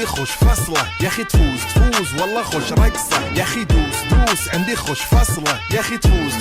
عندي خوش فصلة يا اخي تفوز والله خوش رقصة يا اخي دوس عندي خوش فصلة يا اخي تفوز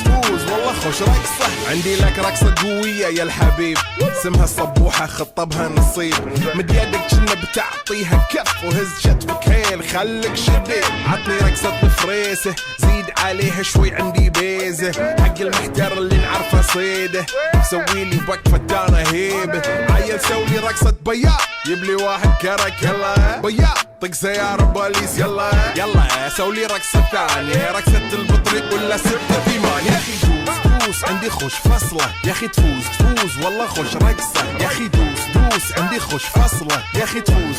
والله خوش رقصة. عندي لك رقصة قوية يا الحبيب اسمها الصبوحة خطبها نصيب مد يدك كنا بتعطيها كف وهز شتفك هيل خلك شديد عطني رقصة الفريسة زيد عليها شوي عندي بيزة حق المحتر اللي نعرفه صيده سويلي وقفة دانا هيبة عيل سوي رقصة بياض يبلي واحد كرك يلا بياض طق سيارة بوليس يلا سوي رقصة ثانية رقصة البطريق ولا ستة في مان يا اخي دوس عندي خوش فصلة يا اخي تفوز والله خوش رقصة يا اخي دوس عندي خوش فصلة يا اخي تفوز.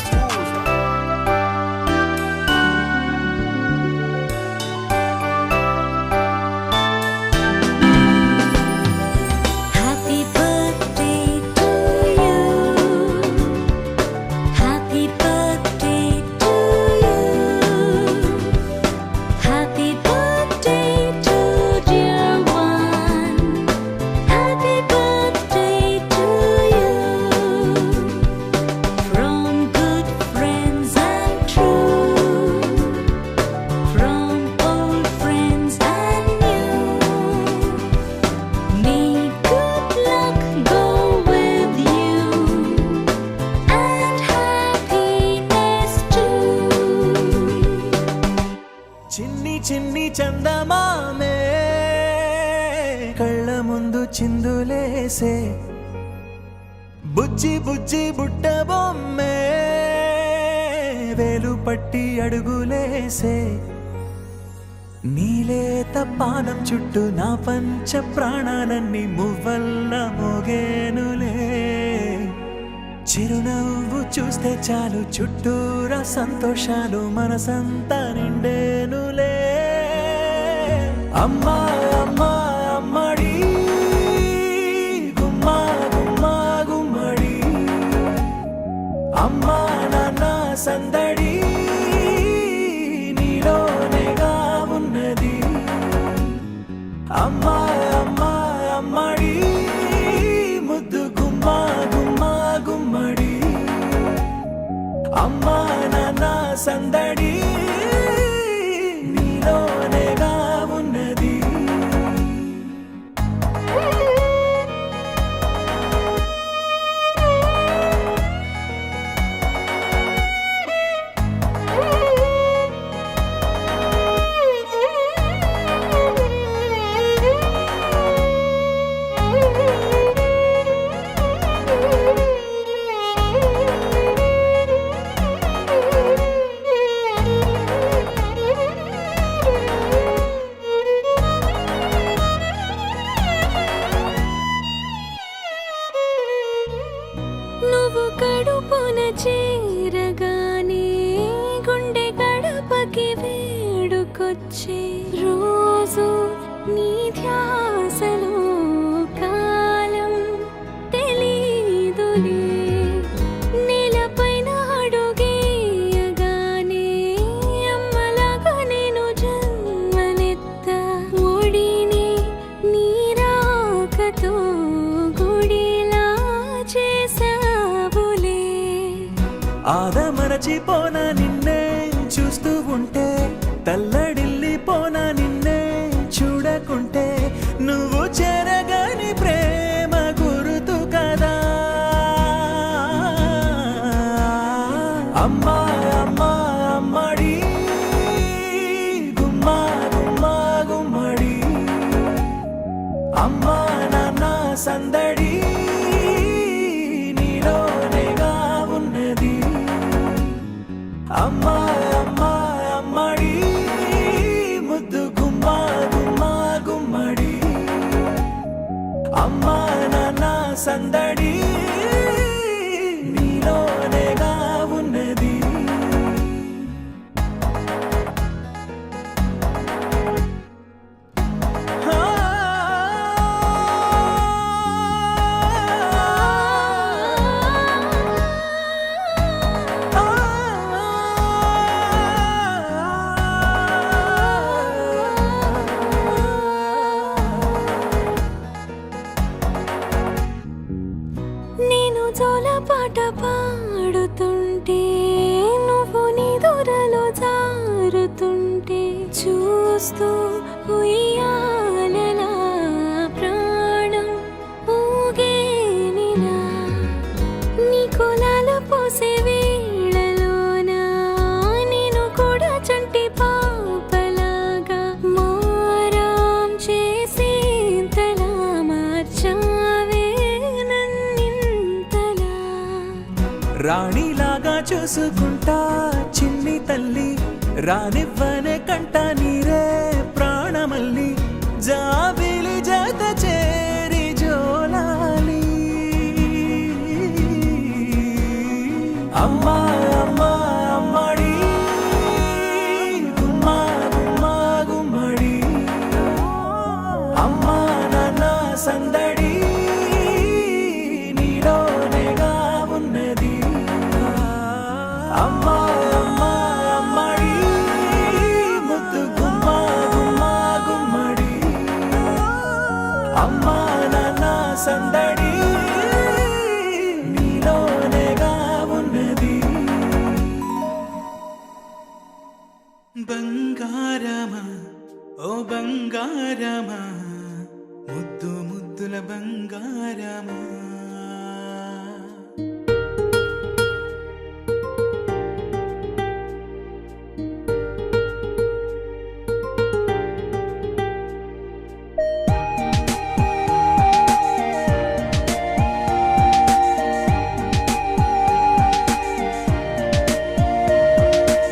చిన్ని చందమామే కళ్ళ ముందు చిందులేసే బుజ్జి బుట్ట బొమ్మే వేలు పట్టి అడుగులేసే నీలేత పానం చుట్టూ నా పంచ ప్రాణాలన్నీ మువ్వల్ల మోగేనులే చిరునవ్వు చూస్తే చాలు చుట్టూరా సంతోషాలు మనసంతా నిండేనులే అమ్మా అమ్మా అమ్మడి గుమ్మా గుమ్మా గుమ్మడి అమ్మా నాన్న సందడి నీలోనేగా ఉన్నది అమ్మా అమ్మా అమ్మడి ముద్దు గుమ్మా గుమ్మా గుమ్మడి అమ్మా నాన్న సందడి నీలోనేగా ఉన్నది. నువ్వు కడుపున చేరగానే గుండె గడపకి వేడుకొచ్చే రోజు నీ ధ్యాసలో కాలం తెలీదులే నేలపైన అడుగేయగానే అమ్మలాగా నేను జన్మనెత్త ఒడిని నీ రాకతో గుడిలా చేసావులే ఆదమరచిపోనా నిన్నే చూస్తూ ఉంటే తల్లడిల్లిపోనా నిన్నే చూడకుంటే నువ్వు చెరగని ప్రేమ గురుతు కదా అమ్మా అమ్మా అమ్మడి గుమ్మా గుమ్మా గుమ్మడి అమ్మా నాన్న సందడి నీలోనేగా ఉన్నది అమ్మా అమ్మా అమ్మడి ఊస్తూ ఉయ్యాలలా ప్రాణం ఊగేనిలా నీ కులాల పోసే వేళలోన నేను కూడా చంటి పాపలాగా మారాం చేసేంతలా మార్చావే నన్నింతలా రాణిలాగా చూసుకుంటా చిన్ని తల్లి రానివ్వనే కంట నీరే ప్రాణమల్లి జాబిలి జత చేరి జోలాలి అమ్మా అమ్మా అమ్మడి గుమ్మా గుమ్మా గుమ్మడి అమ్మా నాన్న సందడి నీలోనేగా ఉన్నది అమ్మా అమ్మా అమ్మడి ముద్దు గుమ్మా గుమ్మా గుమ్మడి అమ్మా నాన్న సందడి నీలోనేగా ఉన్నది బంగారమా ఓ బంగారమా ముద్దు ముద్దుల బంగారమా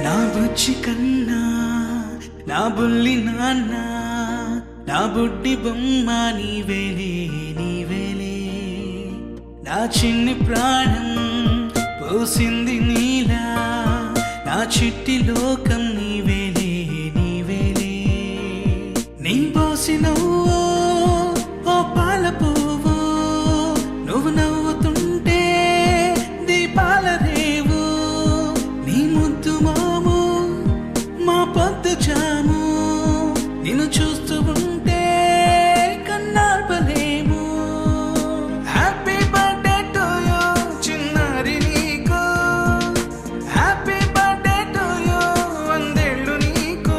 నా బుజ్జి కన్నా నా బుల్లి నాన్న నా బుడ్డి బొమ్మ నీవేలే నీవేలే నా చిన్ని ప్రాణం పోసింది నీలా నా చిట్టి లోకం నీవేలే నీవేలే నీ పోసినవో ఓ పాల పువ్వు నువ్వు నవ్వుతుంటే దీపాల రేవు నీ ముద్దు మాము మా పొద్దు జాము నిన్ను చూస్తూ ఉంటే కన్నార్పలేము హ్యాపీ బర్త్డే టు యూ చిన్నారి నీకు హ్యాపీ బర్త్డే టు యూ వందేళ్ళు నీకు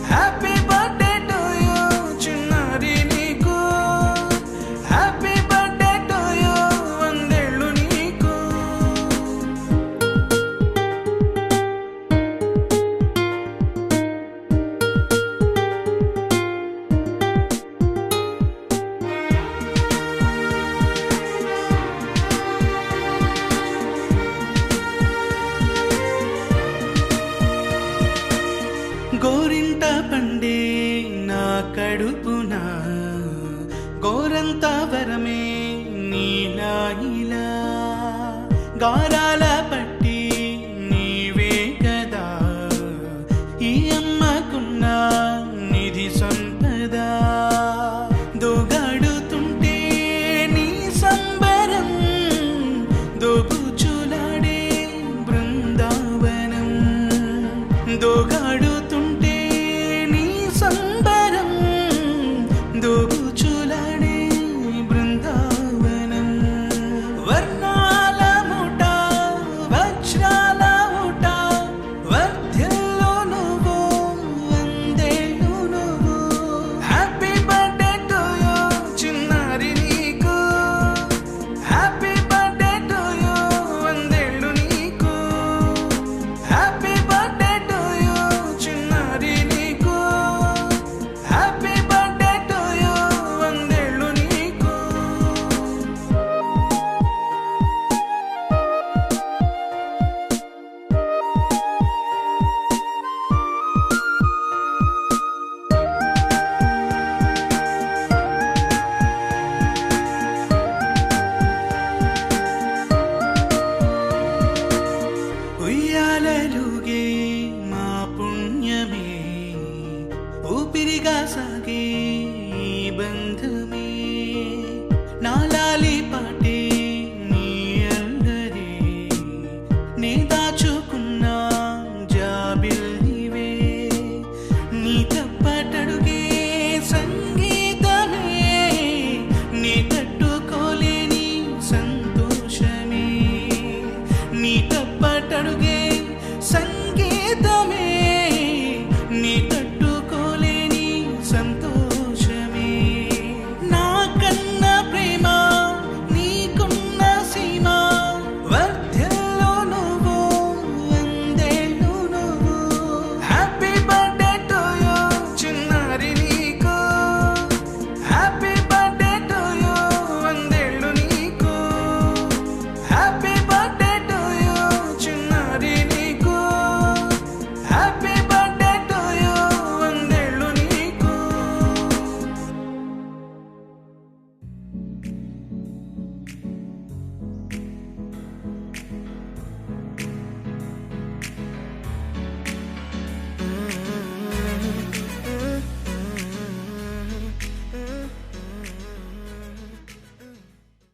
హ్యాపీ బర్త్డే టు యూ చిన్నారి నీకు హ్యాపీ బర్త్డే టు యూ వందేళ్ళు నీకు గోరింట పండే నా కడుపున గోరంత వరమే నీలా ఇలా గారాల